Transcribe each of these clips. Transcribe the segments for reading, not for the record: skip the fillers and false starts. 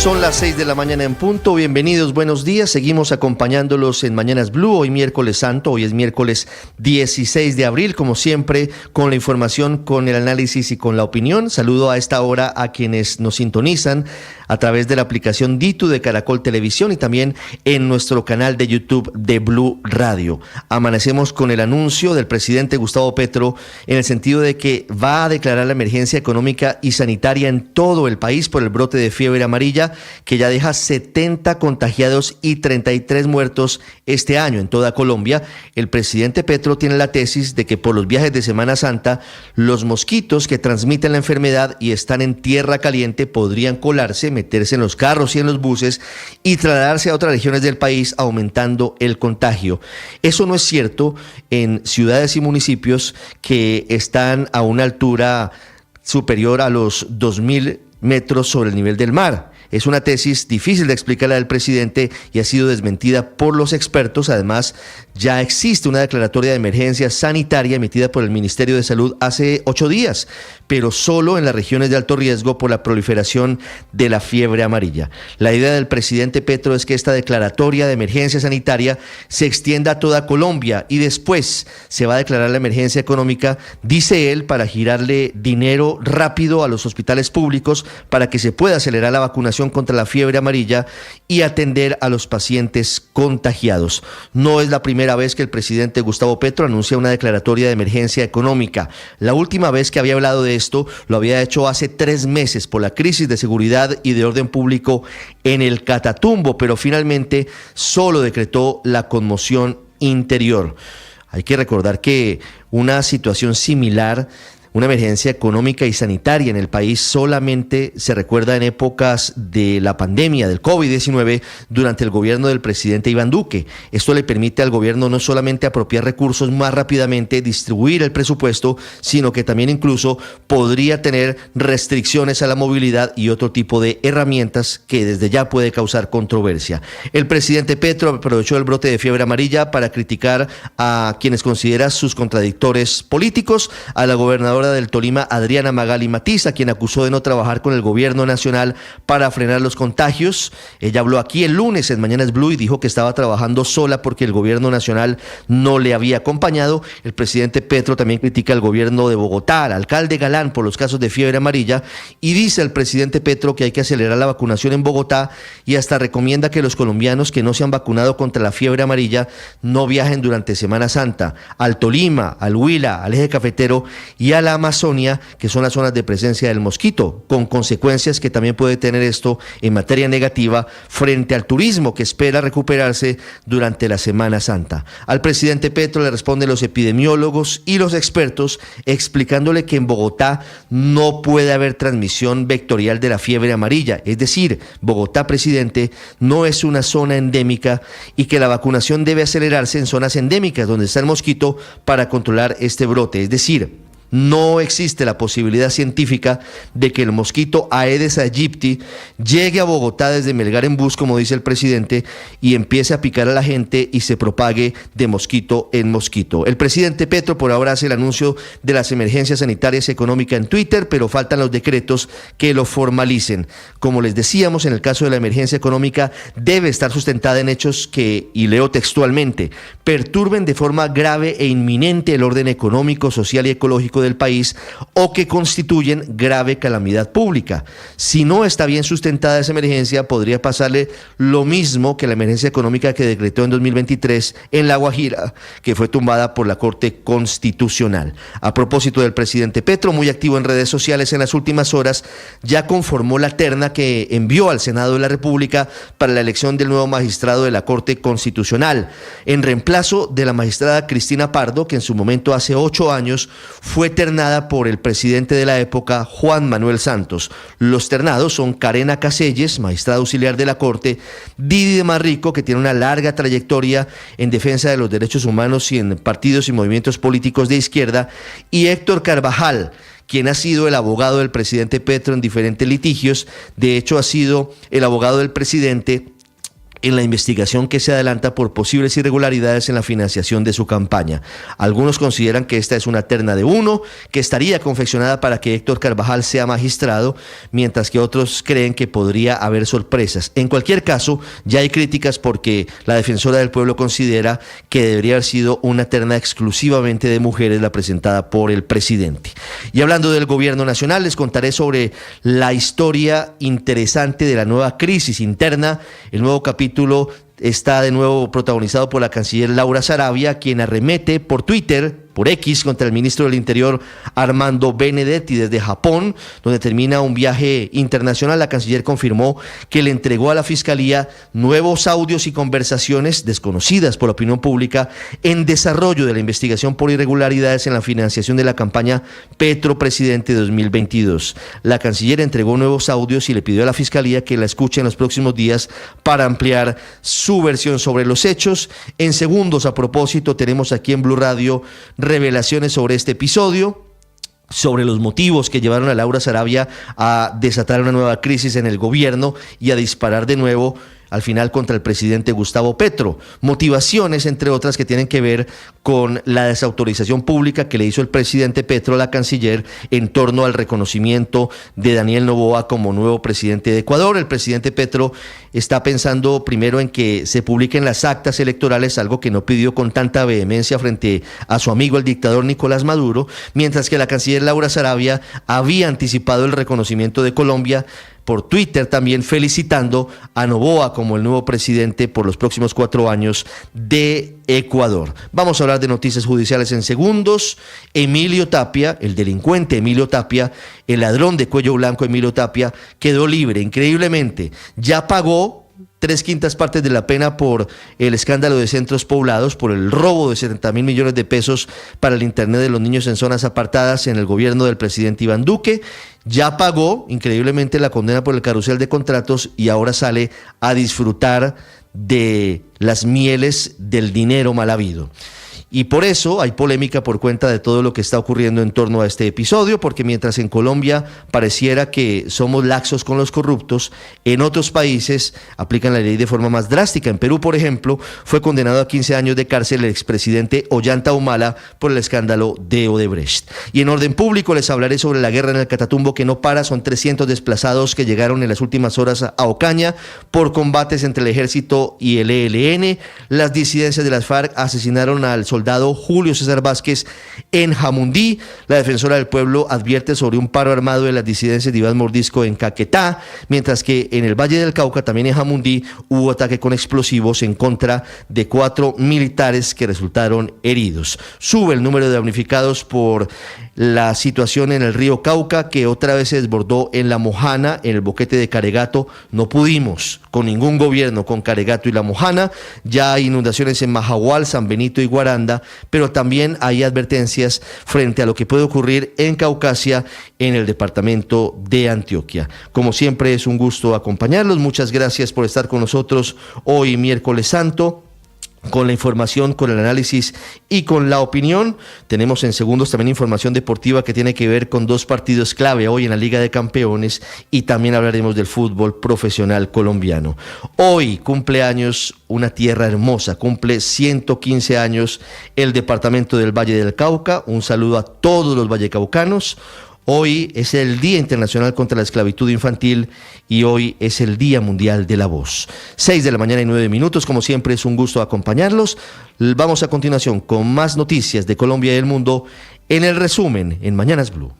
Son las 6 de la mañana en punto. Bienvenidos, buenos días. Seguimos acompañándolos en Mañanas Blue. Hoy miércoles santo, hoy es miércoles 16 de abril. Como siempre, con la información, con el análisis y con la opinión. Saludo a esta hora a quienes nos sintonizan a través de la aplicación Ditu de Caracol Televisión y también en nuestro canal de YouTube de Blue Radio. Amanecemos con el anuncio del presidente Gustavo Petro en el sentido de que va a declarar la emergencia económica y sanitaria en todo el país por el brote de fiebre amarilla, que ya deja 70 contagiados y 33 muertos este año en toda Colombia. El presidente Petro tiene la tesis de que por los viajes de Semana Santa, los mosquitos que transmiten la enfermedad y están en tierra caliente podrían colarse, meterse en los carros y en los buses y trasladarse a otras regiones del país, aumentando el contagio. Eso no es cierto en ciudades y municipios que están a una altura superior a los 2.000 metros sobre el nivel del mar. Es una tesis difícil de explicarla del presidente y ha sido desmentida por los expertos. Además, ya existe una declaratoria de emergencia sanitaria emitida por el Ministerio de Salud hace 8 días, pero solo en las regiones de alto riesgo por la proliferación de la fiebre amarilla. La idea del presidente Petro es que esta declaratoria de emergencia sanitaria se extienda a toda Colombia y después se va a declarar la emergencia económica, dice él, para girarle dinero rápido a los hospitales públicos para que se pueda acelerar la vacunación contra la fiebre amarilla y atender a los pacientes contagiados. No es la primera vez que el presidente Gustavo Petro anuncia una declaratoria de emergencia económica. La última vez que había hablado de esto lo había hecho hace 3 meses por la crisis de seguridad y de orden público en el Catatumbo, pero finalmente solo decretó la conmoción interior. Hay que recordar que una situación similar, una emergencia económica y sanitaria en el país, solamente se recuerda en épocas de la pandemia del COVID-19 durante el gobierno del presidente Iván Duque. Esto le permite al gobierno no solamente apropiar recursos más rápidamente, distribuir el presupuesto, sino que también incluso podría tener restricciones a la movilidad y otro tipo de herramientas que desde ya puede causar controversia. El presidente Petro aprovechó el brote de fiebre amarilla para criticar a quienes considera sus contradictores políticos, a la gobernadora del Tolima, Adriana Magali Matiz, a quien acusó de no trabajar con el gobierno nacional para frenar los contagios. Ella habló aquí el lunes en Mañanas Blue y dijo que estaba trabajando sola porque el gobierno nacional no le había acompañado. El presidente Petro también critica al gobierno de Bogotá, al alcalde Galán, por los casos de fiebre amarilla, y dice el presidente Petro que hay que acelerar la vacunación en Bogotá y hasta recomienda que los colombianos que no se han vacunado contra la fiebre amarilla no viajen durante Semana Santa al Tolima, al Huila, al Eje Cafetero y a la Amazonia, que son las zonas de presencia del mosquito, con consecuencias que también puede tener esto en materia negativa frente al turismo que espera recuperarse durante la Semana Santa. Al presidente Petro le responden los epidemiólogos y los expertos explicándole que en Bogotá no puede haber transmisión vectorial de la fiebre amarilla, es decir, Bogotá, presidente, no es una zona endémica y que la vacunación debe acelerarse en zonas endémicas donde está el mosquito para controlar este brote, es decir, no existe la posibilidad científica de que el mosquito Aedes aegypti llegue a Bogotá desde Melgar en bus, como dice el presidente, y empiece a picar a la gente y se propague de mosquito en mosquito. El presidente Petro por ahora hace el anuncio de las emergencias sanitarias y económicas en Twitter, pero faltan los decretos que lo formalicen. Como les decíamos, en el caso de la emergencia económica debe estar sustentada en hechos que, y leo textualmente, perturben de forma grave e inminente el orden económico, social y ecológico del país o que constituyen grave calamidad pública. Si no está bien sustentada esa emergencia, podría pasarle lo mismo que la emergencia económica que decretó en 2023 en La Guajira, que fue tumbada por la Corte Constitucional. A propósito del presidente Petro, muy activo en redes sociales en las últimas horas, ya conformó la terna que envió al Senado de la República para la elección del nuevo magistrado de la Corte Constitucional, en reemplazo de la magistrada Cristina Pardo, que en su momento hace 8 años fue ternada por el presidente de la época, Juan Manuel Santos. Los ternados son Carena Caselles, magistrada auxiliar de la Corte, Didi de Marrico, que tiene una larga trayectoria en defensa de los derechos humanos y en partidos y movimientos políticos de izquierda, y Héctor Carvajal, quien ha sido el abogado del presidente Petro en diferentes litigios. De hecho, ha sido el abogado del presidente en la investigación que se adelanta por posibles irregularidades en la financiación de su campaña. Algunos consideran que esta es una terna de uno, que estaría confeccionada para que Héctor Carvajal sea magistrado, mientras que otros creen que podría haber sorpresas. En cualquier caso, ya hay críticas porque la defensora del pueblo considera que debería haber sido una terna exclusivamente de mujeres la presentada por el presidente. Y hablando del gobierno nacional, les contaré sobre la historia interesante de la nueva crisis interna. El nuevo capítulo está de nuevo protagonizado por la canciller Laura Sarabia, quien arremete por Twitter, por X, contra el ministro del Interior Armando Benedetti desde Japón, donde termina un viaje internacional. La canciller confirmó que le entregó a la Fiscalía nuevos audios y conversaciones desconocidas por la opinión pública en desarrollo de la investigación por irregularidades en la financiación de la campaña Petro Presidente 2022. La canciller entregó nuevos audios y le pidió a la Fiscalía que la escuche en los próximos días para ampliar su versión sobre los hechos. En segundos, a propósito, tenemos aquí en Blue Radio revelaciones sobre este episodio, sobre los motivos que llevaron a Laura Sarabia a desatar una nueva crisis en el gobierno y a disparar de nuevo al final contra el presidente Gustavo Petro. Motivaciones, entre otras, que tienen que ver con la desautorización pública que le hizo el presidente Petro a la canciller en torno al reconocimiento de Daniel Noboa como nuevo presidente de Ecuador. El presidente Petro está pensando primero en que se publiquen las actas electorales, algo que no pidió con tanta vehemencia frente a su amigo el dictador Nicolás Maduro, mientras que la canciller Laura Sarabia había anticipado el reconocimiento de Colombia por Twitter, también felicitando a Noboa como el nuevo presidente por los próximos 4 años de Ecuador. Vamos a hablar de noticias judiciales en segundos. Emilio Tapia, el delincuente Emilio Tapia, el ladrón de cuello blanco Emilio Tapia, quedó libre increíblemente. Ya pagó 3/5 partes de la pena por el escándalo de Centros Poblados, por el robo de 70.000 millones de pesos para el internet de los niños en zonas apartadas en el gobierno del presidente Iván Duque. Ya pagó increíblemente la condena por el carrusel de contratos y ahora sale a disfrutar de las mieles del dinero mal habido. Y por eso hay polémica por cuenta de todo lo que está ocurriendo en torno a este episodio, porque mientras en Colombia pareciera que somos laxos con los corruptos, en otros países aplican la ley de forma más drástica. En Perú, por ejemplo, fue condenado a 15 años de cárcel el expresidente Ollanta Humala por el escándalo de Odebrecht. Y en orden público les hablaré sobre la guerra en el Catatumbo que no para. Son 300 desplazados que llegaron en las últimas horas a Ocaña por combates entre el ejército y el ELN. Las disidencias de las FARC asesinaron al soldado Julio César Vázquez en Jamundí. La defensora del pueblo advierte sobre un paro armado de las disidencias de Iván Mordisco en Caquetá, mientras que en el Valle del Cauca, también en Jamundí, hubo ataque con explosivos en contra de 4 militares que resultaron heridos. Sube el número de damnificados por la situación en el río Cauca, que otra vez se desbordó en La Mojana, en el boquete de Caregato. No pudimos con ningún gobierno con Caregato y La Mojana. Ya hay inundaciones en Majagual, San Benito y Guaranda, pero también hay advertencias frente a lo que puede ocurrir en Caucasia, en el departamento de Antioquia. Como siempre, es un gusto acompañarlos. Muchas gracias por estar con nosotros hoy, miércoles santo, con la información, con el análisis y con la opinión. Tenemos en segundos también información deportiva que tiene que ver con 2 partidos clave hoy en la Liga de Campeones, y también hablaremos del fútbol profesional colombiano. Hoy cumple años una tierra hermosa, cumple 115 años el departamento del Valle del Cauca. Un saludo a todos los vallecaucanos. Hoy es el Día Internacional contra la Esclavitud Infantil y hoy es el Día Mundial de la Voz. 6:09 a.m, como siempre es un gusto acompañarlos. Vamos a continuación con más noticias de Colombia y del mundo en el resumen en Mañanas Blue.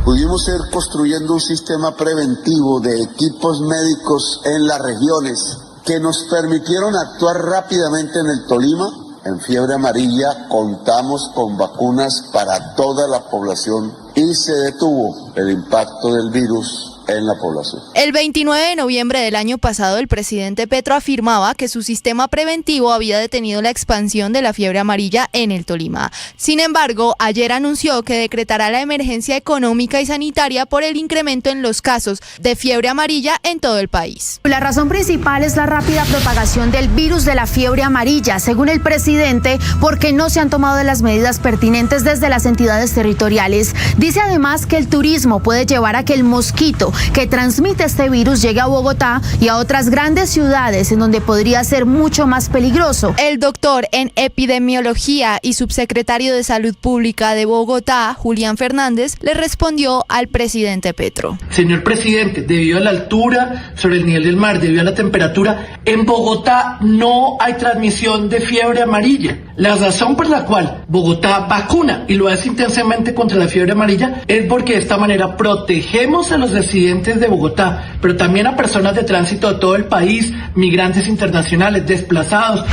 Pudimos ir construyendo un sistema preventivo de equipos médicos en las regiones que nos permitieron actuar rápidamente en el Tolima. En fiebre amarilla contamos con vacunas para toda la población y se detuvo el impacto del virus en la población. El 29 de noviembre del año pasado, el presidente Petro afirmaba que su sistema preventivo había detenido la expansión de la fiebre amarilla en el Tolima. Sin embargo, ayer anunció que decretará la emergencia económica y sanitaria por el incremento en los casos de fiebre amarilla en todo el país. La razón principal es la rápida propagación del virus de la fiebre amarilla, según el presidente, porque no se han tomado las medidas pertinentes desde las entidades territoriales. Dice además que el turismo puede llevar a que el mosquito que transmite este virus llegue a Bogotá y a otras grandes ciudades en donde podría ser mucho más peligroso. El doctor en epidemiología y subsecretario de Salud Pública de Bogotá, Julián Fernández, le respondió al presidente Petro. Señor presidente, debido a la altura sobre el nivel del mar, debido a la temperatura, en Bogotá no hay transmisión de fiebre amarilla. La razón por la cual Bogotá vacuna y lo hace intensamente contra la fiebre amarilla es porque de esta manera protegemos a los residentes de Bogotá, pero también a personas de tránsito de todo el país, migrantes internacionales, desplazados.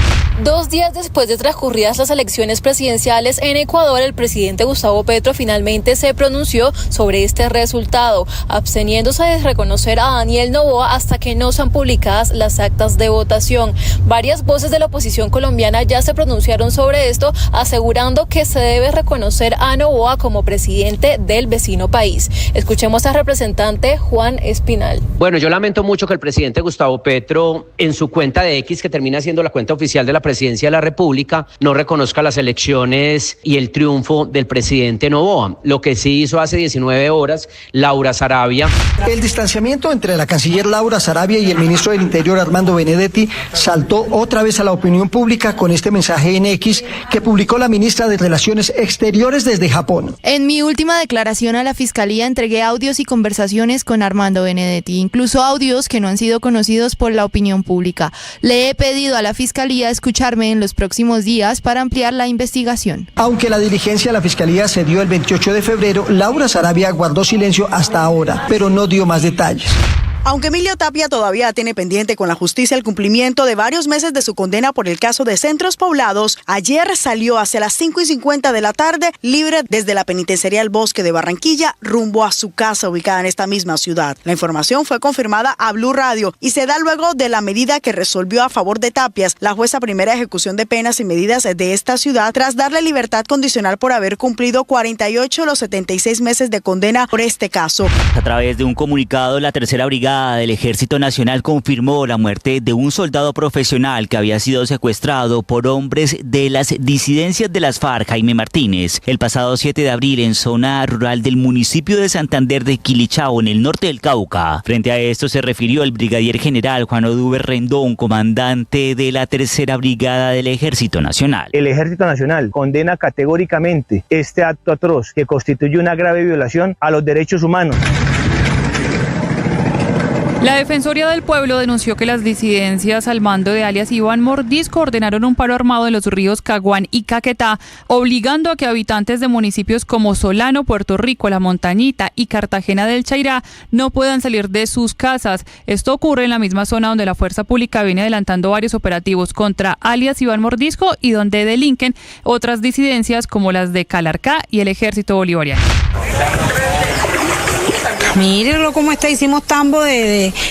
2 días después de transcurridas las elecciones presidenciales en Ecuador, el presidente Gustavo Petro finalmente se pronunció sobre este resultado, absteniéndose de reconocer a Daniel Noboa hasta que no sean publicadas las actas de votación. Varias voces de la oposición colombiana ya se pronunciaron sobre esto, asegurando que se debe reconocer a Noboa como presidente del vecino país. Escuchemos al representante Juan Espinal. Bueno, yo lamento mucho que el presidente Gustavo Petro, en su cuenta de X, que termina siendo la cuenta oficial de la presidencia de la República, no reconozca las elecciones y el triunfo del presidente Noboa. Lo que sí hizo hace 19 horas Laura Sarabia. El distanciamiento entre la canciller Laura Sarabia y el ministro del Interior Armando Benedetti saltó otra vez a la opinión pública con este mensaje en X que publicó la ministra de Relaciones Exteriores desde Japón. En mi última declaración a la Fiscalía entregué audios y conversaciones con Armando Benedetti, incluso audios que no han sido conocidos por la opinión pública. Le he pedido a la Fiscalía escucharme en los próximos días para ampliar la investigación. Aunque la diligencia a la Fiscalía se dio el 28 de febrero, Laura Sarabia guardó silencio hasta ahora, pero no dio más detalles. Aunque Emilio Tapia todavía tiene pendiente con la justicia el cumplimiento de varios meses de su condena por el caso de Centros Poblados, ayer salió hacia las 5:50 de la tarde libre desde la penitenciaría El Bosque de Barranquilla rumbo a su casa ubicada en esta misma ciudad. La información fue confirmada a Blue Radio y se da luego de la medida que resolvió a favor de Tapias, la jueza primera de ejecución de penas y medidas de esta ciudad, tras darle libertad condicional por haber cumplido 48 de los 76 meses de condena por este caso. A través de un comunicado, la Tercera Brigada del Ejército Nacional confirmó la muerte de un soldado profesional que había sido secuestrado por hombres de las disidencias de las FARC, Jaime Martínez, el pasado 7 de abril en zona rural del municipio de Santander de Quilichao, en el norte del Cauca. Frente a esto se refirió el brigadier general Juan Oduber Rendón, comandante de la Tercera Brigada del Ejército Nacional. El Ejército Nacional condena categóricamente este acto atroz que constituye una grave violación a los derechos humanos. La Defensoría del Pueblo denunció que las disidencias al mando de alias Iván Mordisco ordenaron un paro armado en los ríos Caguán y Caquetá, obligando a que habitantes de municipios como Solano, Puerto Rico, La Montañita y Cartagena del Chairá no puedan salir de sus casas. Esto ocurre en la misma zona donde la fuerza pública viene adelantando varios operativos contra alias Iván Mordisco y donde delinquen otras disidencias como las de Calarcá y el Ejército Bolivariano. Mírenlo cómo está, hicimos tambo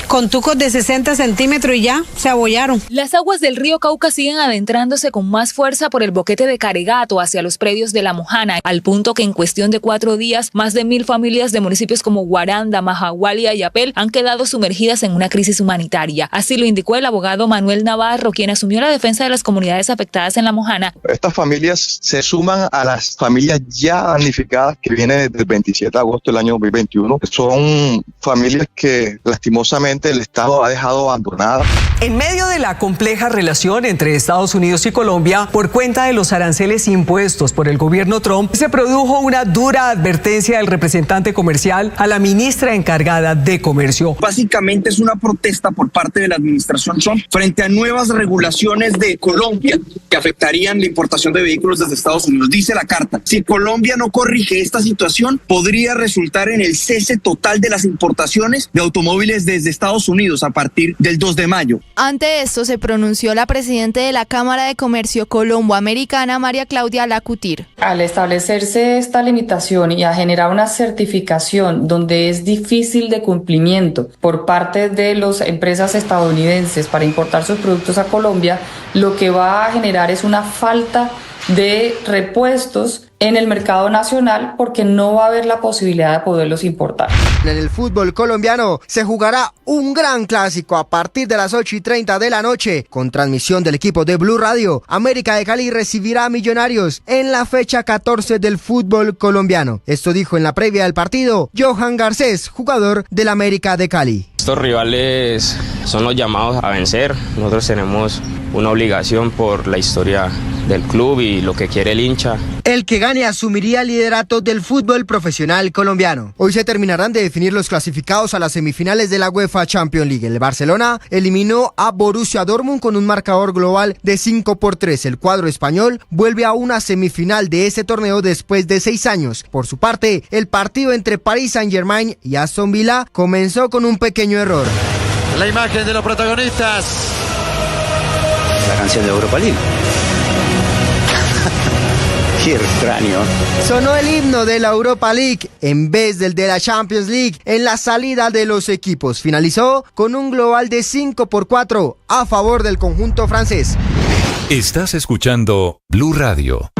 con tucos de 60 centímetros y ya se abollaron. Las aguas del río Cauca siguen adentrándose con más fuerza por el boquete de Caregato hacia los predios de La Mojana, al punto que en cuestión de 4 días, más de 1.000 familias de municipios como Guaranda, Majagual y Ayapel han quedado sumergidas en una crisis humanitaria. Así lo indicó el abogado Manuel Navarro, quien asumió la defensa de las comunidades afectadas en La Mojana. Estas familias se suman a las familias ya damnificadas que vienen desde el 27 de agosto del año 2021. Son familias que lastimosamente el Estado ha dejado abandonadas. En medio de la compleja relación entre Estados Unidos y Colombia por cuenta de los aranceles impuestos por el gobierno Trump, se produjo una dura advertencia del representante comercial a la ministra encargada de Comercio. Básicamente es una protesta por parte de la administración Trump frente a nuevas regulaciones de Colombia que afectarían la importación de vehículos desde Estados Unidos. Dice la carta, si Colombia no corrige esta situación, podría resultar en el cese total de las importaciones de automóviles desde Estados Unidos a partir del 2 de mayo. Ante esto se pronunció la presidenta de la Cámara de Comercio Colombo-Americana, María Claudia Lacutir. Al establecerse esta limitación y a generar una certificación donde es difícil de cumplimiento por parte de las empresas estadounidenses para importar sus productos a Colombia, lo que va a generar es una falta de repuestos en el mercado nacional porque no va a haber la posibilidad de poderlos importar. En el fútbol colombiano se jugará un gran clásico a partir de las 8:30 de la noche con transmisión del equipo de Blue Radio. América de Cali recibirá a Millonarios en la fecha 14 del fútbol colombiano. Esto dijo en la previa del partido Johan Garcés, jugador del América de Cali. Estos rivales son los llamados a vencer. Nosotros tenemos una obligación por la historia del club y lo que quiere el hincha. El que gane asumiría el liderato del fútbol profesional colombiano. Hoy se terminarán de definir los clasificados a las semifinales de la UEFA Champions League. El Barcelona eliminó a Borussia Dortmund con un marcador global de 5-3. El cuadro español vuelve a una semifinal de ese torneo después de 6 años. Por su parte, el partido entre Paris Saint-Germain y Aston Villa comenzó con un pequeño error. La imagen de los protagonistas. La canción de Europa League. Qué extraño. Sonó el himno de la Europa League en vez del de la Champions League en la salida de los equipos. Finalizó con un global de 5-4 a favor del conjunto francés. Estás escuchando Blue Radio.